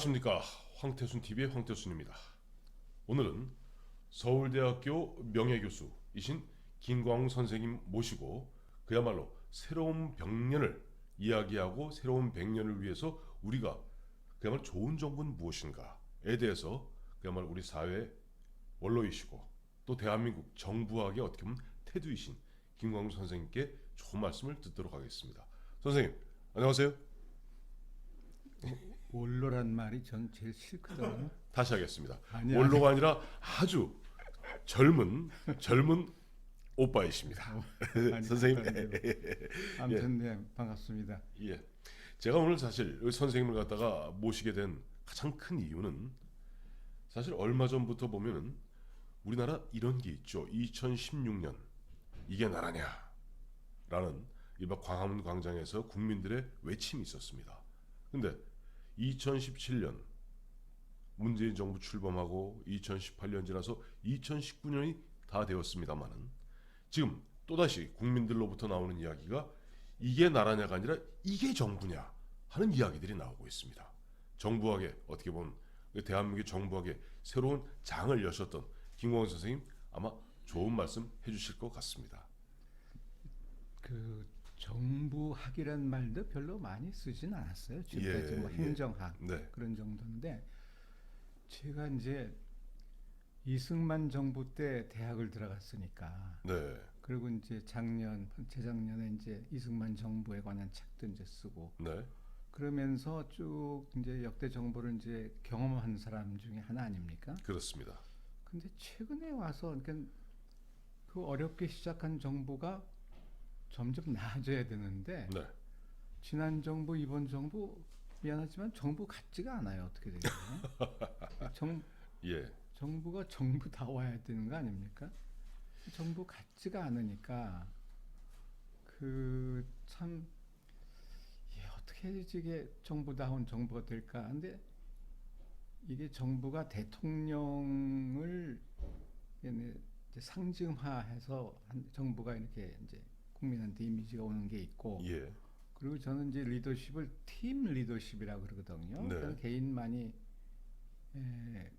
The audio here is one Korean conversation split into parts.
안녕하십니까. 황태순 TV의 황태순입니다. 오늘은 서울대학교 명예교수이신 김광훈 선생님 모시고 그야말로 새로운 백년을 이야기하고 새로운 백년을 위해서 우리가 그야말로 좋은 정부는 무엇인가에 대해서 그야말로 우리 사회의 원로이시고 또 대한민국 정부학의 어떻게 보면 태두이신 김광훈 선생님께 좋은 말씀을 듣도록 하겠습니다. 선생님 안녕하세요. 원로란 말이 전 제일 싫거든요. 다시 하겠습니다. 아니, 원로가 아니라 아주 젊은 오빠이십니다. 아니, 선생님. 아무튼 네, 반갑습니다. 예. 제가 오늘 사실 선생님을 갖다가 모시게 된 가장 큰 이유는 사실 얼마 전부터 보면은 우리나라 이런 게 있죠. 2016년 이게 나라냐라는 일반 광화문 광장에서 국민들의 외침이 있었습니다. 근데 2017년 문재인 정부 출범하고 2018년 지나서 2019년이 다 되었습니다만은 지금 또다시 국민들로부터 나오는 이야기가 이게 나라냐가 아니라 이게 정부냐 하는 이야기들이 나오고 있습니다. 정부학에 어떻게 보면 대한민국의 정부학에 새로운 장을 여셨던 김광훈 선생님 아마 좋은 말씀 해주실 것 같습니다. 그 정부학이란 말도 별로 많이 쓰진 않았어요. 지금까지 뭐 행정학 네. 그런 정도인데 제가 이제 이승만 정부 때 대학을 들어갔으니까 네. 그리고 이제 재작년에 이제 이승만 정부에 관한 책도 이제 쓰고 네. 그러면서 쭉 이제 역대 정부를 이제 경험한 사람 중에 하나 아닙니까? 그렇습니다. 근데 최근에 와서 그러니까 그 어렵게 시작한 정부가 점점 나아져야 되는데 네. 지난 정부, 이번 정부 미안하지만 정부 같지가 않아요. 어떻게 되죠? 예. 정부가 정부다워야 되는 거 아닙니까? 정부 같지가 않으니까 그 참 어떻게 이게 정부다운 정부가 될까? 근데 이게 정부가 대통령을 이제 상징화해서 정부가 이렇게 이제 국민한테 이미지가 오는 게 있고, 예. 그리고 저는 이제 리더십을 팀 리더십이라고 그러거든요. 네. 그러니까 개인만이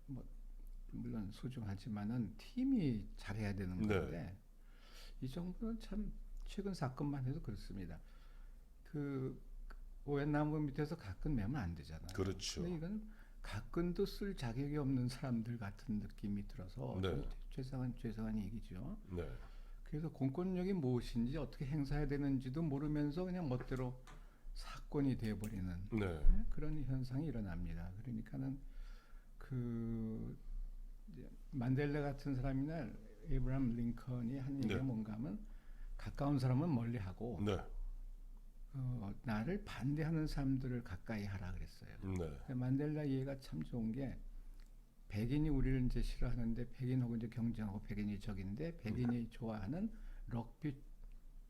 뭐 물론 소중하지만은 팀이 잘해야 되는 건데 네. 이 정부는 참 최근 사건만 해도 그렇습니다. 그 오얏나무 밑에서 가끔 매면 안 되잖아요. 그렇죠. 근데 이건 가끔도 쓸 자격이 없는 사람들 같은 느낌이 들어서 네. 죄송한 얘기죠. 네. 그래서 공권력이 무엇인지 어떻게 행사해야 되는지도 모르면서 그냥 멋대로 사건이 되어버리는 네. 그런 현상이 일어납니다. 그러니까는 그 이제 만델라 같은 사람이나 에이브라함 링컨이 한 얘기가 네. 뭔가 하면 가까운 사람은 멀리하고 네. 나를 반대하는 사람들을 가까이 하라 그랬어요. 네. 만델라 이해가 참 좋은 게 백인이 우리를 이제 싫어하는데 백인하고 이제 경쟁하고 백인이 적인데 백인이 좋아하는 럭비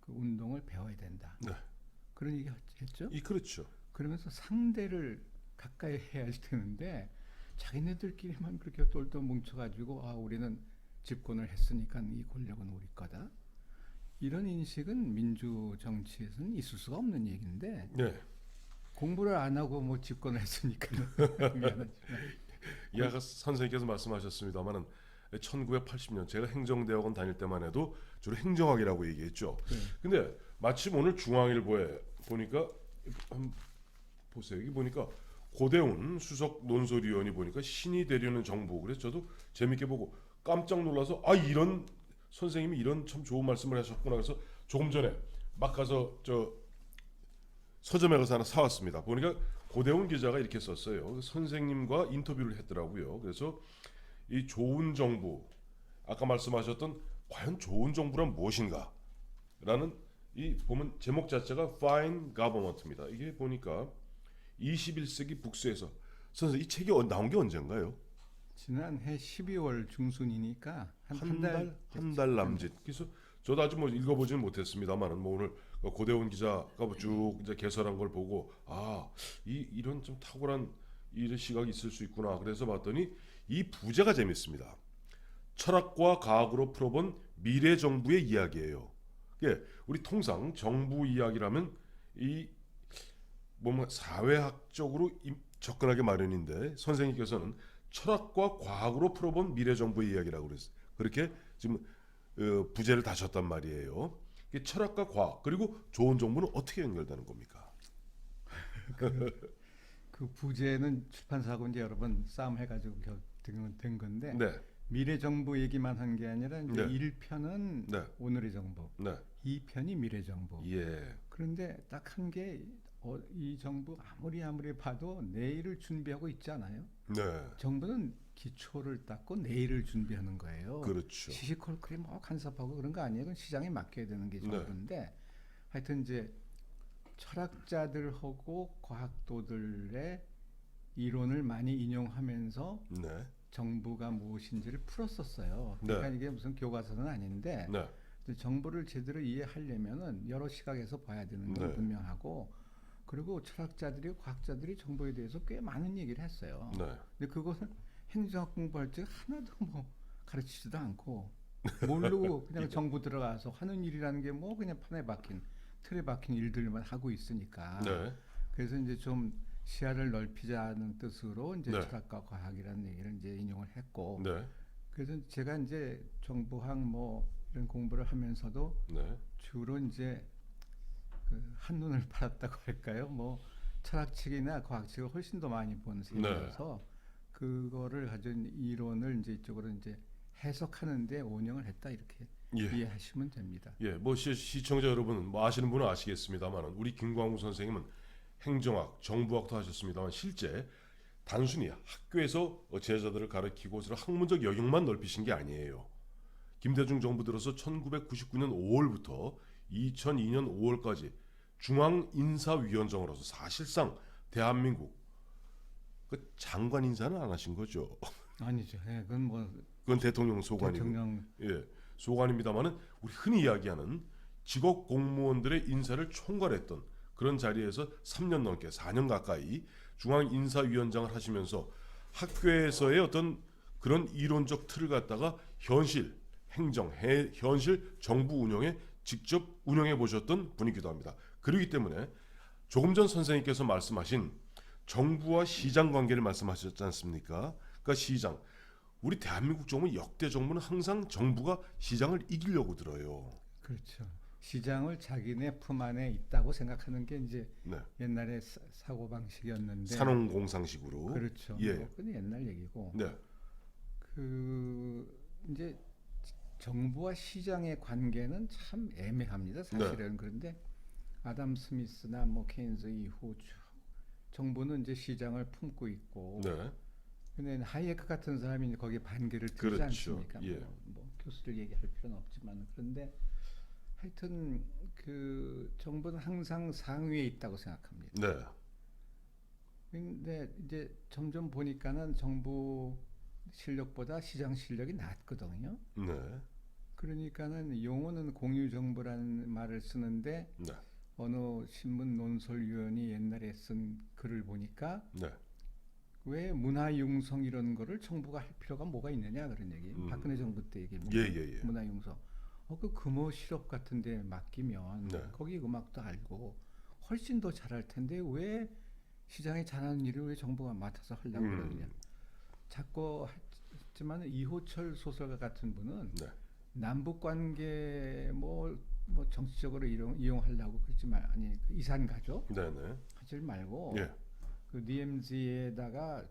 그 운동을 배워야 된다. 네. 그런 얘기 했죠. 그렇죠. 그러면서 상대를 가까이 해야 되는데 자기네들끼리만 그렇게 똘똘 뭉쳐가지고 우리는 집권을 했으니까 이 권력은 우리 거다. 이런 인식은 민주 정치에서는 있을 수가 없는 얘기인데 네. 공부를 안 하고 뭐 집권을 했으니까 미안하지만 이 아까 선생님께서 말씀하셨습니다만은 1980년 제가 행정대학원 다닐 때만 해도 주로 행정학이라고 얘기했죠. 근데 마침 오늘 중앙일보에 보니까 한번 보세요. 여기 보니까 고대훈 수석 논설위원이 보니까 신이 되려는 정부. 그래서 저도 재밌게 보고 깜짝 놀라서 이런 선생님이 이런 참 좋은 말씀을 하셨구나. 그래서 조금 전에 막 가서 저 서점에 가서 하나 사왔습니다. 보니까 고대훈 기자가 이렇게 썼어요. 선생님과 인터뷰를 했더라고요. 그래서 이 좋은 정부, 아까 말씀하셨던 과연 좋은 정부란 무엇인가? 라는 이 보면 제목 자체가 Fine Government입니다. 이게 보니까 21세기 북스에서 선생님 이 책이 나온 게 언젠가요? 지난해 12월 중순이니까 한 달 남짓. 그래서 저도 아직 뭐 읽어보지는 못했습니다만은 뭐 오늘 고대훈 기자가 쭉 이제 개설한 걸 보고 이런 좀 탁월한 이런 시각이 있을 수 있구나. 그래서 봤더니 이 부제가 재밌습니다. 철학과 과학으로 풀어본 미래 정부의 이야기예요. 예, 우리 통상 정부 이야기라면 이 뭔가 사회학적으로 접근하기 마련인데 선생님께서는 철학과 과학으로 풀어본 미래 정부의 이야기라고 그렇게 지금 부제를 다셨단 말이에요. 이게 철학과 과학 그리고 좋은 정부는 어떻게 연결되는 겁니까? 그 부제는 출판사하고 이제 여러 번 싸움해가지고 된 건데 네, 미래 정부 얘기만 한 게 아니라 이제 네. 1편은 네, 오늘의 정부, 네, 2편이 미래 정부. 예, 그런데 딱 한 게 이 정부 아무리 봐도 내일을 준비하고 있지 않아요? 네, 정부는 기초를 닦고 내일을 준비하는 거예요. 그렇죠. 시시콜콜이 뭐 간섭하고 그런 거 아니에요. 그건 시장에 맡겨야 되는 게 네. 정부인데 하여튼 이제 철학자들하고 과학도들의 이론을 많이 인용하면서 네, 정부가 무엇인지를 풀었었어요. 네. 그러니까 이게 무슨 교과서는 아닌데 네, 정부를 제대로 이해하려면은 여러 시각에서 봐야 되는 건 네. 분명하고 그리고 철학자들이 과학자들이 정부에 대해서 꽤 많은 얘기를 했어요. 네, 근데 그것은 행정학 공부할 때 하나도 뭐 가르치지도 않고 모르고 그냥 정부 들어가서 하는 일이라는 게 뭐 그냥 판에 박힌 틀에 박힌 일들만 하고 있으니까 네, 그래서 이제 좀 시야를 넓히자는 뜻으로 이제 네. 철학과 과학이라는 얘기를 이제 인용을 했고 네, 그래서 제가 이제 정부학 뭐 이런 공부를 하면서도 네, 주로 이제 그 한눈을 팔았다고 할까요? 뭐 철학책이나 과학책을 훨씬 더 많이 본 셈이어서 그거를 가진 이론을 이제 이쪽으로 이제 해석하는데 온영을 했다 이렇게 예. 이해하시면 됩니다. 예, 뭐 시청자 여러분 뭐 아시는 분은 아시겠습니다만 우리 김광우 선생님은 행정학, 정부학도 하셨습니다만 실제 단순히 학교에서 제자들을 가르치고 학문적 영역만 넓히신 게 아니에요. 김대중 정부 들어서 1999년 5월부터 2002년 5월까지 중앙인사위원장으로서 사실상 대한민국 그 장관 인사는 안 하신 거죠. 아니죠. 예, 그건 뭐 그건 대통령 소관이고. 대통령 예, 소관입니다만은 우리 흔히 이야기하는 직업 공무원들의 인사를 총괄했던 그런 자리에서 3년 넘게 4년 가까이 중앙인사위원장을 하시면서 학교에서의 어떤 그런 이론적 틀을 갖다가 현실 현실 정부 운영에 직접 운영해 보셨던 분이기도 합니다. 그렇기 때문에 조금 전 선생님께서 말씀하신 정부와 시장 관계를 말씀하셨지 않습니까? 그러니까 시장 우리 대한민국 정부 역대 정부는 항상 정부가 시장을 이기려고 들어요. 그렇죠. 시장을 자기네 품 안에 있다고 생각하는 게 이제 네. 옛날의 사고 방식이었는데 산업공상식으로. 그렇죠. 예. 뭐 그건 옛날 얘기고 네. 그 이제 정부와 시장의 관계는 참 애매합니다. 사실은 그런데 아담 스미스나 뭐 케인즈 이후 쭉 정부는 이제 시장을 품고 있고 네. 근데 하이에크 같은 사람이 이제 거기에 반기를 들지 그렇죠. 않습니까? 예. 뭐 교수들 얘기할 필요는 없지만 그런데 하여튼 그 정부는 항상 상위에 있다고 생각합니다. 네. 근데 이제 점점 보니까는 정부 실력보다 시장 실력이 낮거든요. 네. 그러니까는 용어는 공유정부라는 말을 쓰는데 네. 어느 신문 논설위원이 옛날에 쓴 글을 보니까 네. 왜 문화융성 이런 거를 정부가 할 필요가 뭐가 있느냐 그런 얘기. 박근혜 정부 때 얘기입니다. 예. 문화융성. 그 금호 실업 같은데 맡기면 네. 거기 음악도 알고 훨씬 더 잘할 텐데 왜 시장에 잘하는 일을 왜 정부가 맡아서 하려고 그러느냐. 자꾸 했지만 이호철 소설가 같은 분은 네. 남북 관계 뭐 정치적으로 이용하려고 그러지만 아니 그 이산 가족 네네. 하지 말고 예. 그 DMZ에다가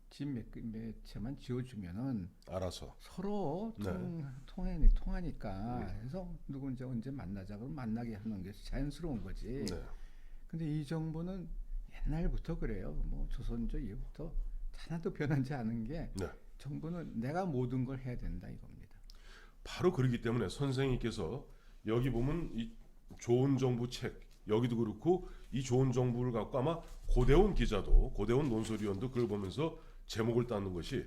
집 몇 채만 지어주면은 알아서. 서로 네. 통하니까 그래서 누군지 언제 만나자 그럼 만나게 하는 게 자연스러운 거지. 네. 근데 이 정부는 옛날부터 그래요. 뭐 조선조 이후부터 하나도 변하지 않은 게 네. 정부는 내가 모든 걸 해야 된다 이겁니다. 바로 그렇기 때문에 선생님께서 여기 보면 이 좋은 정부 책 여기도 그렇고 이 좋은 정부를 갖고 아마 고대원 기자도 고대원 논설위원도 그걸 보면서 제목을 따는 것이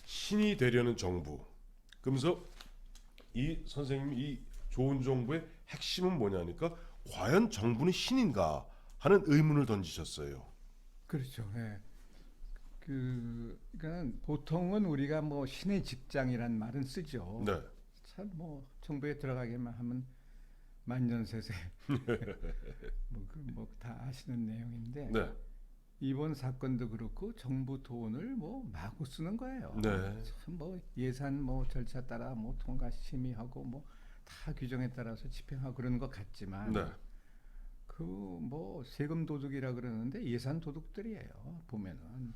신이 되려는 정부. 그러면서 이 선생님이 이 좋은 정부의 핵심은 뭐냐니까 과연 정부는 신인가 하는 의문을 던지셨어요. 그렇죠. 예. 그러니까 보통은 우리가 뭐 신의 직장이란 말은 쓰죠. 네. 참 뭐 정부에 들어가기만 하면 만년세세 뭐 다 아시는 내용인데 네. 이번 사건도 그렇고 정부 돈을 뭐 마구 쓰는 거예요. 네. 참 뭐 예산 뭐 절차 따라 뭐 통과 심의하고 뭐 다 규정에 따라서 집행하고 그러는 것 같지만 네. 그 뭐 세금 도둑이라 그러는데 예산 도둑들이에요. 보면은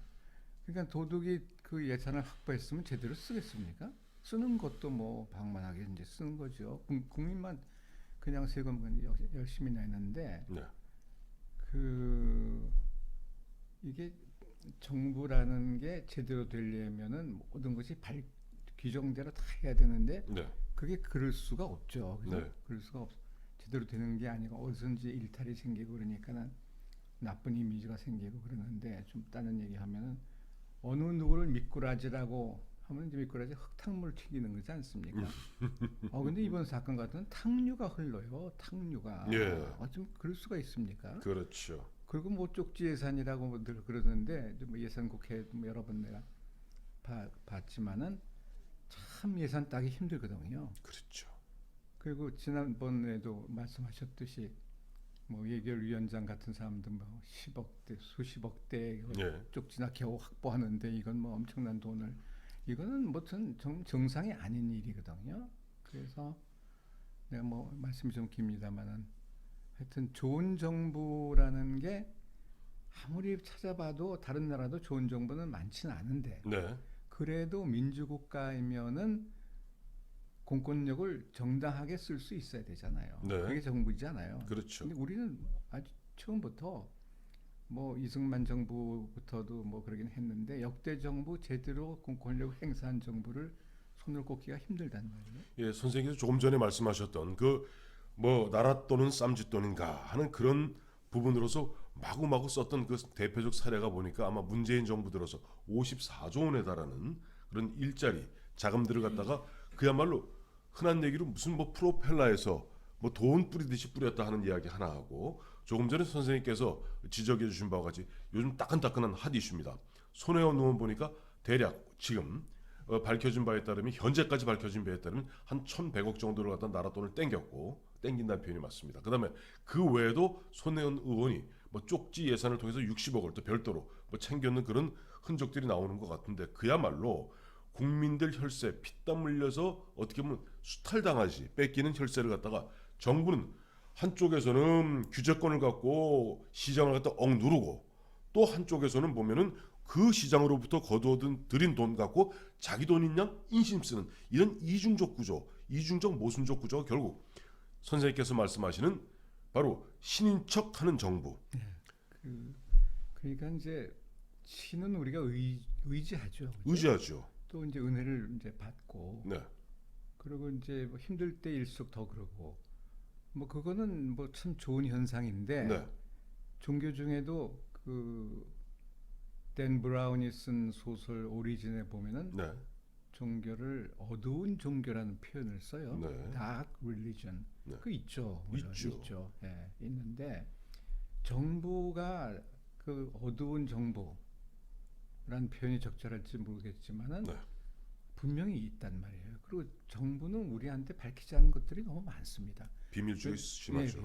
그러니까 도둑이 그 예산을 확보했으면 제대로 쓰겠습니까? 쓰는 것도 뭐 방만하게 이제 쓰는 거죠. 국민만 그냥 세금 열심히 내는데 네. 그 이게 정부라는 게 제대로 되려면은 모든 것이 규정대로 다 해야 되는데 네. 그게 그럴 수가 없죠. 그죠? 네. 그럴 수가 제대로 되는 게 아니고 어디선지 일탈이 생기고 그러니까는 나쁜 이미지가 생기고 그러는데 좀 다른 얘기하면은 어느 누구를 미꾸라지라고 하면 이제 미꾸라지 흙탕물 튀기는 거지 않습니까? 근데 이번 사건 같은 탕류가 흘러요. 탕류가. 예. 좀 그럴 수가 있습니까? 그렇죠. 그리고 뭐 쪽지 예산이라고 늘 그러는데 뭐 예산국회 뭐 여러 번 내가 봤지만은 참 예산 따기 힘들거든요. 그렇죠. 그리고 지난번에도 말씀하셨듯이 뭐 예결위원장 같은 사람들 뭐 10억대 수십억대 예. 쪽지나 겨우 확보하는데 이건 뭐 엄청난 돈을 이거는 무슨 정상이 아닌 일이거든요. 그래서 내가 뭐 말씀이 좀 깁니다만은 하여튼 좋은 정부라는 게 아무리 찾아봐도 다른 나라도 좋은 정부는 많지는 않은데 네. 그래도 민주국가이면은 공권력을 정당하게 쓸 수 있어야 되잖아요. 네. 그게 정부잖아요. 그렇죠. 근데 우리는 아주 처음부터 뭐 이승만 정부부터도 뭐 그러긴 했는데 역대 정부 제대로 공권력을 행사한 정부를 손을 꼽기가 힘들단 말이에요. 예, 선생님께서 조금 전에 말씀하셨던 그 뭐 나라 돈은 쌈짓돈인가 하는 그런 부분으로서 마구마구 썼던 그 대표적 사례가 보니까 아마 문재인 정부 들어서 54조 원에 달하는 그런 일자리 자금들을 갖다가 그야말로 흔한 얘기로 무슨 뭐 프로펠러에서 뭐 돈 뿌리듯이 뿌렸다 하는 이야기 하나 하고 조금 전에 선생님께서 지적해 주신 바와 같이 요즘 따끈따끈한 핫 이슈입니다. 손혜원 의원 보니까 대략 지금 밝혀진 바에 따르면 현재까지 밝혀진 바에 따르면 한 1,100억 정도를 갖다 나라 돈을 땡긴다는 표현이 맞습니다. 그다음에 그 외에도 손혜원 의원이 뭐 쪽지 예산을 통해서 60억을 또 별도로 뭐 챙겼는 그런 흔적들이 나오는 것 같은데 그야말로 국민들 혈세 피땀 흘려서 어떻게 보면 수탈당하지 뺏기는 혈세를 갖다가 정부는 한쪽에서는 규제권을 갖고 시장을 갖다 억누르고 또 한쪽에서는 보면은 그 시장으로부터 거두어든 들인 돈 갖고 자기 돈인 양 인심 쓰는 이런 이중적 구조, 이중적 모순적 구조가 결국 선생님께서 말씀하시는 바로 신인 척하는 정부. 그러니까 이제 신은 우리가 의지하죠. 그죠? 의지하죠. 또 이제 은혜를 이제 받고 네, 그리고 이제 뭐 힘들 때일수록 더 그러고 뭐 그거는 뭐 참 좋은 현상인데 네, 종교 중에도 그 댄 브라운이 쓴 소설 오리진에 보면은 네, 종교를 어두운 종교라는 표현을 써요. 네. Dark religion. 네. 그 있죠. 있죠. 예, 있는데 정부가 그 어두운 정부라는 표현이 적절할지 모르겠지만은 네. 분명히 있단 말이에요. 그리고 정부는 우리한테 밝히지 않은 것들이 너무 많습니다. 비밀주의 심하죠.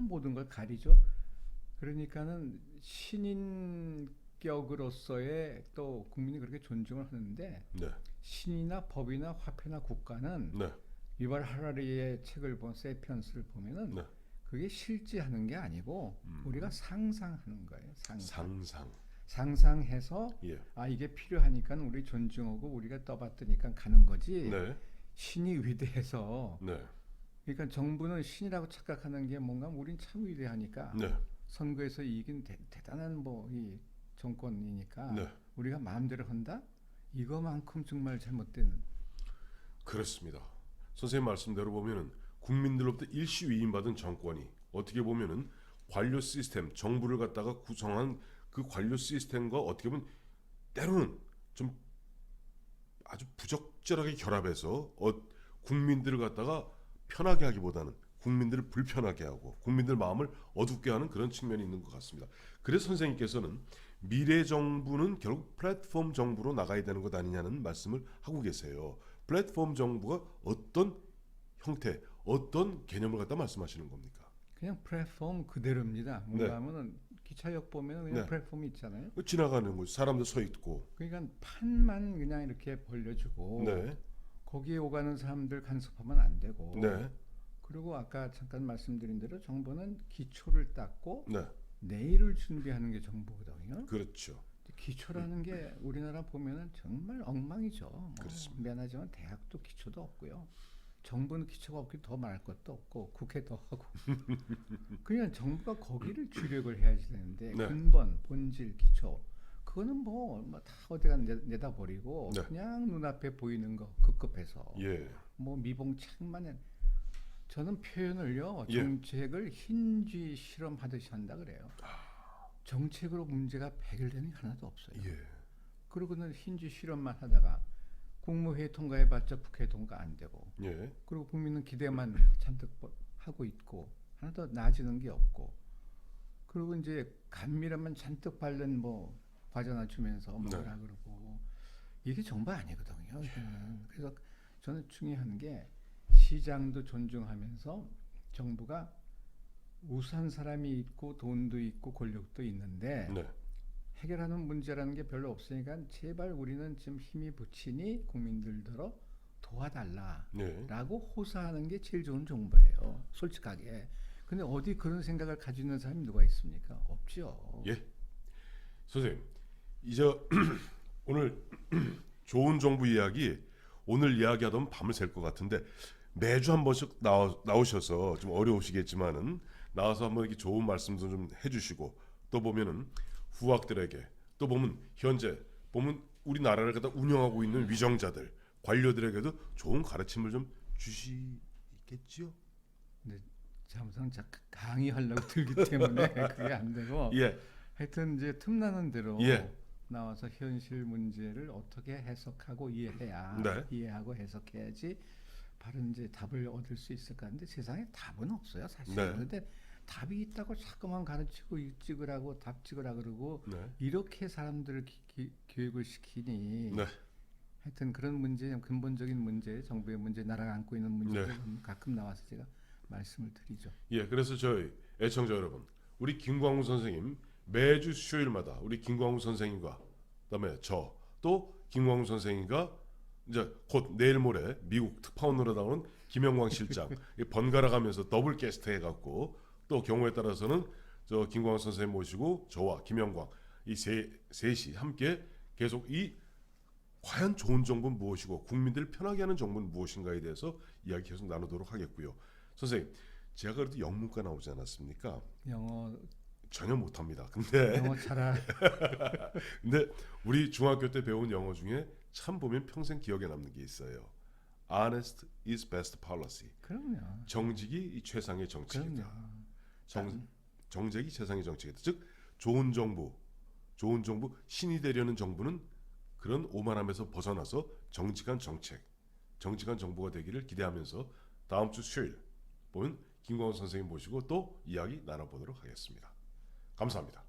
모든 걸 가리죠. 그러니까는 신인격으로서의 또 국민이 그렇게 존중을 하는데 네, 신이나 법이나 화폐나 국가는 네, 유발 하라리의 책을 세피언스를 보면은 네. 그게 실제하는 게 아니고 우리가 상상하는 거예요. 상상. 상상해서 예, 이게 필요하니까 우리 존중하고 우리가 떠받드니까 가는 거지. 네, 신이 위대해서 네, 그러니까 정부는 신이라고 착각하는 게 뭔가 우린 참 위대하니까 네, 선거에서 이긴 대단한 뭐 이 정권이니까 네. 우리가 마음대로 한다? 이거만큼 정말 잘못된 그렇습니다. 선생님 말씀대로 보면은 국민들로부터 일시 위임받은 정권이 어떻게 보면은 관료 시스템, 정부를 갖다가 구성한 그 관료 시스템과 어떻게 보면 때로는 좀 아주 부적절하게 결합해서 국민들을 갖다가 편하게 하기보다는 국민들을 불편하게 하고 국민들 마음을 어둡게 하는 그런 측면이 있는 것 같습니다. 그래서 선생님께서는 미래 정부는 결국 플랫폼 정부로 나가야 되는 것 아니냐는 말씀을 하고 계세요. 플랫폼 정부가 어떤 형태, 어떤 개념을 갖다 말씀하시는 겁니까? 그냥 플랫폼 그대로입니다. 뭔가 네. 하면은 기차역 보면 그냥 네. 플랫폼이 있잖아요. 지나가는 곳 사람들 서 있고. 그러니까 판만 그냥 이렇게 벌려주고 네. 거기에 오가는 사람들 간섭하면 안 되고. 네. 그리고 아까 잠깐 말씀드린 대로 정부는 기초를 닦고 네. 내일을 준비하는 게 정부거든요. 그렇죠. 기초라는 게 우리나라 보면은 정말 엉망이죠. 뭐 그렇습니다. 미안하지만 대학도 기초도 없고요. 정부는 기초가 없기 더 말할 것도 없고 국회도 하고 그냥 정부가 거기를 주력을 해야지 되는데 네. 근본, 본질, 기초 그거는 다 어디가 내다 버리고 네. 그냥 눈앞에 보이는 거 급급해서 예. 뭐 미봉책만 저는 표현을요 예. 정책을 흰쥐 실험하듯이 한다 그래요. 정책으로 문제가 해결되는 게 하나도 없어요. 예. 그러고는 흰쥐 실험만 하다가 국무회의 통과해봤자 국회 통과 안 되고 예. 그리고 국민은 기대만 잔뜩 하고 있고 하나도 나아지는 게 없고 그리고 이제 감미료만 잔뜩 바른 뭐 과자나 주면서 뭐라 그러고 이게 정부 아니거든요. 이거는. 그래서 저는 중요한 게 시장도 존중하면서 정부가 우수한 사람이 있고 돈도 있고 권력도 있는데 네. 해결하는 문제라는 게 별로 없으니까 제발 우리는 좀 힘이 붙이니 국민들더러 도와달라라고 네. 호소하는 게 제일 좋은 정부예요. 솔직하게. 근데 어디 그런 생각을 가지고 있는 사람이 누가 있습니까? 없죠. 예. 선생님, 이제 오늘 좋은 정부 이야기 오늘 이야기하던 밤을 샐 것 같은데 매주 한 번씩 나오셔서 좀 어려우시겠지만은 나와서 한번 이렇게 좋은 말씀도 좀 해주시고 또 보면은 후학들에게 또 보면 현재 보면 우리나라를 갖다 운영하고 있는 위정자들 관료들에게도 좋은 가르침을 좀 주시겠지요? 근데 항상 강의하려고 들기 때문에 그게 안 되고 예. 하여튼 이제 틈나는 대로 예. 나와서 현실 문제를 어떻게 해석하고 이해해야 네. 이해하고 해석해야지 바른 이제 답을 얻을 수 있을까 하는데 세상에 답은 없어요 사실. 네. 그런데 답이 있다고 자꾸만 가르치고 찍으라고 답 찍으라 그러고 네. 이렇게 사람들을 교육을 시키니 네. 하여튼 그런 문제 근본적인 문제 정부의 문제 나라가 안고 있는 문제를 네. 가끔 나와서 제가 말씀을 드리죠. 예, 그래서 저희 애청자 여러분, 우리 김광우 선생님 매주 수요일마다 우리 김광우 선생님과 그다음에 저 또 김광우 선생님과 이제 곧 내일 모레 미국 특파원으로 나오는 김영광 실장 번갈아 가면서 더블 게스트 해갖고 또 경우에 따라서는 저 김광우 선생님 모시고 저와 김영광 이 셋이 함께 계속 이 과연 좋은 정부는 무엇이고 국민들을 편하게 하는 정부는 무엇인가에 대해서 이야기 계속 나누도록 하겠고요. 선생님, 제가 그래도 영문과 나오지 않았습니까? 영어 전혀 못합니다. 근데 잘하. 근데 우리 중학교 때 배운 영어 중에 참 보면 평생 기억에 남는 게 있어요. Honest is best policy. 그럼요. 정직이 이 최상의 정책이다. 그럼요. 정책이 최상의 정책이다. 즉 좋은 정부 신이 되려는 정부는 그런 오만함에서 벗어나서 정직한 정책, 정직한 정부가 되기를 기대하면서 다음 주 수요일 보면 김광호 선생님 모시고 또 이야기 나눠보도록 하겠습니다. 감사합니다.